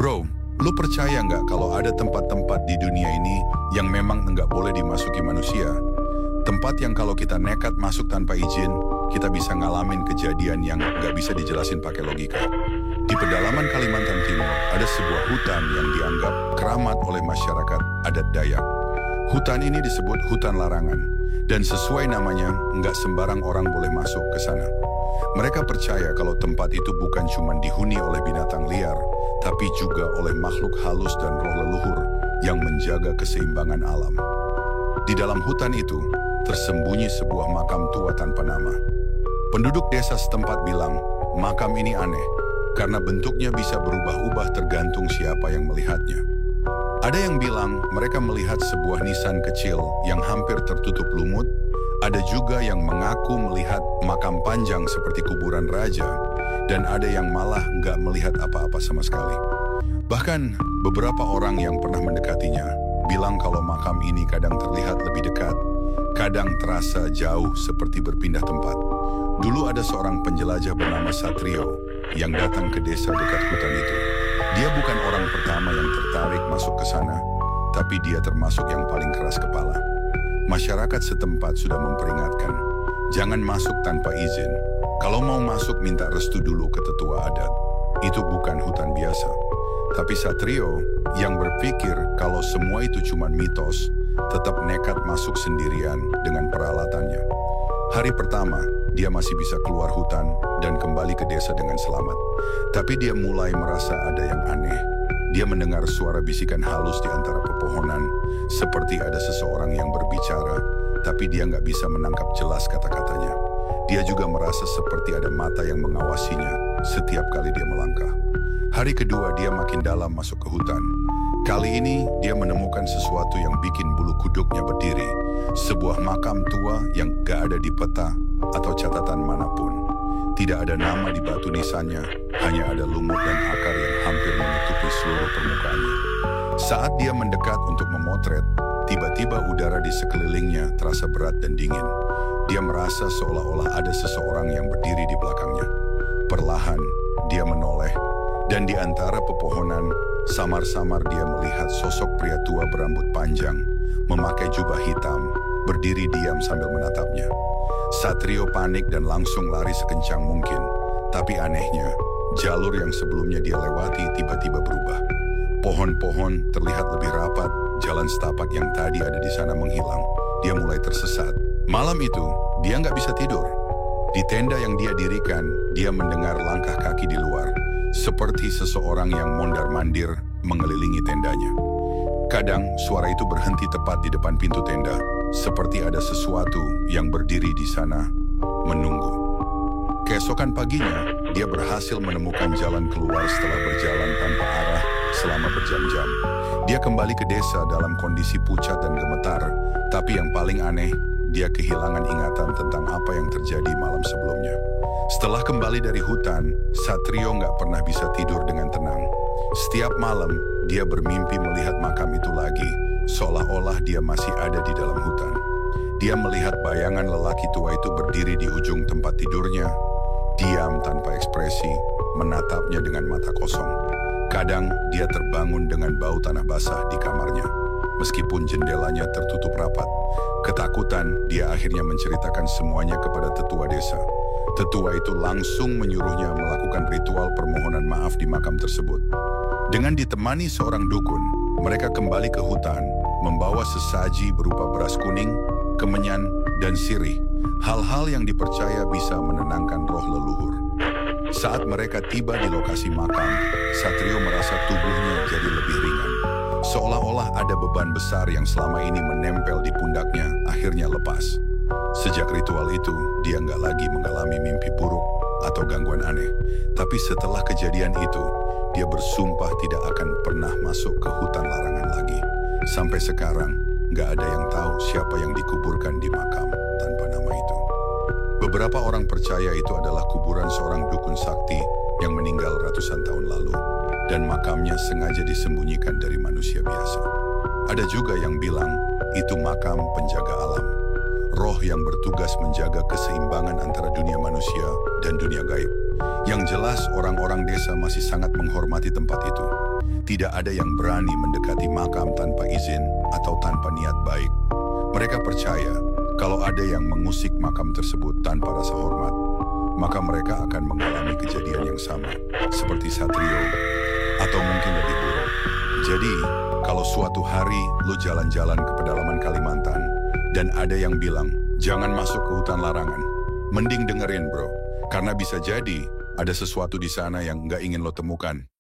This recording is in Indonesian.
Bro, lu percaya nggak kalau ada tempat-tempat di dunia ini yang memang nggak boleh dimasuki manusia? Tempat yang kalau kita nekat masuk tanpa izin, kita bisa ngalamin kejadian yang nggak bisa dijelasin pakai logika. Di pedalaman Kalimantan Timur, ada sebuah hutan yang dianggap keramat oleh masyarakat adat Dayak. Hutan ini disebut hutan larangan, dan sesuai namanya, nggak sembarang orang boleh masuk ke sana. Mereka percaya kalau tempat itu bukan cuma dihuni oleh binatang liar, tapi juga oleh makhluk halus dan roh leluhur yang menjaga keseimbangan alam. Di dalam hutan itu, tersembunyi sebuah makam tua tanpa nama. Penduduk desa setempat bilang, makam ini aneh, karena bentuknya bisa berubah-ubah tergantung siapa yang melihatnya. Ada yang bilang mereka melihat sebuah nisan kecil yang hampir tertutup lumut. Ada juga yang mengaku melihat makam panjang seperti kuburan raja, dan ada yang malah nggak melihat apa-apa sama sekali. Bahkan beberapa orang yang pernah mendekatinya bilang kalau makam ini kadang terlihat lebih dekat, kadang terasa jauh seperti berpindah tempat. Dulu ada seorang penjelajah bernama Satrio yang datang ke desa dekat hutan itu. Dia bukan orang pertama yang tertarik masuk ke sana, tapi dia termasuk yang paling keras kepala. Masyarakat setempat sudah memperingatkan, jangan masuk tanpa izin. Kalau mau masuk minta restu dulu ke tetua adat. Itu bukan hutan biasa. Tapi Satrio yang berpikir kalau semua itu cuma mitos, tetap nekat masuk sendirian dengan peralatannya. Hari pertama, dia masih bisa keluar hutan dan kembali ke desa dengan selamat. Tapi dia mulai merasa ada yang aneh. Dia mendengar suara bisikan halus di antara pepohonan, seperti ada seseorang yang berbicara, tapi dia nggak bisa menangkap jelas kata-katanya. Dia juga merasa seperti ada mata yang mengawasinya setiap kali dia melangkah. Hari kedua dia makin dalam masuk ke hutan. Kali ini dia menemukan sesuatu yang bikin bulu kuduknya berdiri. Sebuah makam tua yang gak ada di peta atau catatan manapun. Tidak ada nama di batu nisannya, hanya ada lumut dan akar yang hampir menutupi seluruh permukaannya. Saat dia mendekat untuk memotret, tiba-tiba udara di sekelilingnya terasa berat dan dingin. Dia merasa seolah-olah ada seseorang yang berdiri di belakangnya. Perlahan, dia menoleh, dan di antara pepohonan, samar-samar dia melihat sosok pria tua berambut panjang, memakai jubah hitam, berdiri diam sambil menatapnya. Satrio panik dan langsung lari sekencang mungkin. Tapi anehnya, jalur yang sebelumnya dia lewati tiba-tiba berubah. Pohon-pohon terlihat lebih rapat, jalan setapak yang tadi ada di sana menghilang. Dia mulai tersesat. Malam itu, dia nggak bisa tidur. Di tenda yang dia dirikan, dia mendengar langkah kaki di luar, seperti seseorang yang mondar-mandir mengelilingi tendanya. Kadang suara itu berhenti tepat di depan pintu tenda, seperti ada sesuatu yang berdiri di sana, menunggu. Keesokan paginya, dia berhasil menemukan jalan keluar setelah berjalan tanpa arah selama berjam-jam. Dia kembali ke desa dalam kondisi pucat dan gemetar, tapi yang paling aneh, dia kehilangan ingatan tentang apa yang terjadi malam sebelumnya. Setelah kembali dari hutan, Satrio nggak pernah bisa tidur dengan tenang. Setiap malam, dia bermimpi melihat makam itu lagi, seolah-olah dia masih ada di dalam hutan. Dia melihat bayangan lelaki tua itu berdiri di ujung tempat tidurnya, diam tanpa ekspresi, menatapnya dengan mata kosong. Kadang dia terbangun dengan bau tanah basah di kamarnya. Meskipun jendelanya tertutup rapat, ketakutan dia akhirnya menceritakan semuanya kepada tetua desa. Tetua itu langsung menyuruhnya melakukan ritual permohonan maaf di makam tersebut. Dengan ditemani seorang dukun, mereka kembali ke hutan, membawa sesaji berupa beras kuning, kemenyan, dan sirih. Hal-hal yang dipercaya bisa menenangkan roh leluhur. Saat mereka tiba di lokasi makam, Satrio merasa tubuhnya jadi lebih ringan. Seolah-olah ada beban besar yang selama ini menempel di pundaknya akhirnya lepas. Sejak ritual itu, dia nggak lagi mengalami mimpi buruk atau gangguan aneh. Tapi setelah kejadian itu, dia bersumpah tidak akan pernah masuk ke hutan larangan lagi. Sampai sekarang, nggak ada yang tahu siapa yang dikuburkan di makam tanpa nama itu. Beberapa orang percaya itu adalah kuburan seorang dukun sakti yang meninggal ratusan tahun lalu, dan makamnya sengaja disembunyikan dari manusia biasa. Ada juga yang bilang itu makam penjaga alam, roh yang bertugas menjaga keseimbangan antara dunia manusia dan dunia gaib. Yang jelas orang-orang desa masih sangat menghormati tempat itu. Tidak ada yang berani mendekati makam tanpa izin atau tanpa niat baik. Mereka percaya kalau ada yang mengusik makam tersebut tanpa rasa hormat, maka mereka akan mengalami kejadian yang sama, seperti Satrio, atau mungkin lebih buruk. Jadi, kalau suatu hari lu jalan-jalan ke pedalaman Kalimantan, dan ada yang bilang, jangan masuk ke hutan larangan, mending dengerin bro, karena bisa jadi ada sesuatu di sana yang nggak ingin lo temukan.